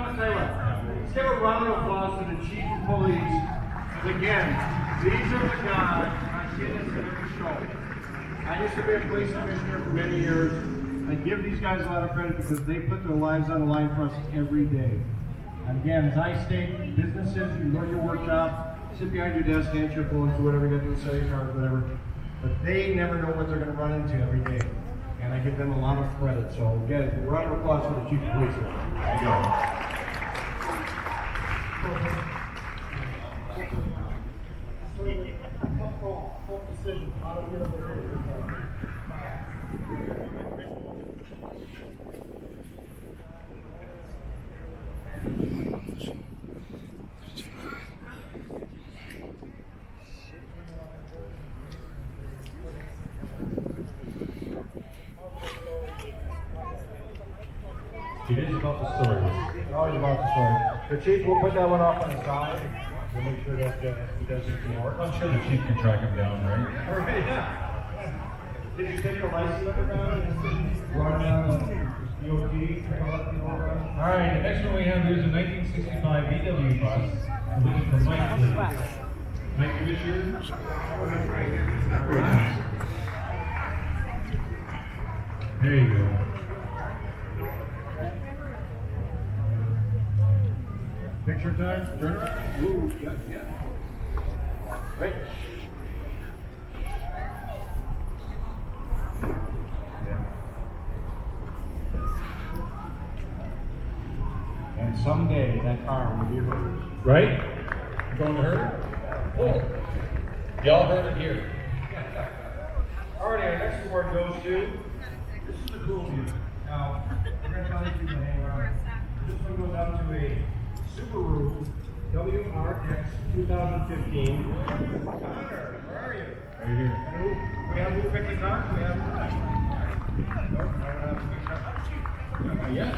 I'll tell you what. Let's give a round of applause to the chief of police. Again, these are the guys. I see this in every show. I used to be a police commissioner for many years. I give these guys a lot of credit because they put their lives on the line for us every day. Again, as I state, businesses, you know your workshop, sit behind your desk, answer your phones, do whatever you got to do, sell your cars, whatever. But they never know what they're going to run into every day. And I give them a lot of credit. So again, a round of applause for the chief of police. There you go. Decision. How to get over there. It is about the story. It's always about the story. The chief will put that one off on the side. We'll make sure that he does it tomorrow. I'm sure the chief can track him down, right? All right, yeah. Did you take your license number down? Run down the DOT? All right, the next one we have is a 1965 VW bus. Looking for Mike, please. Mike, you here? There you go. Picture time, turn around. Ooh, yeah. Right. And someday that car will be hers. Right? You going to her? Oh. Y'all heard it here. Alrighty, our next award goes to, this is the cool view. Now, we're going to tell you to hang around. This one goes out to a Subaru WRX 2015. Connor, where are you? Right here. We have who picked the car? We have time. Yes.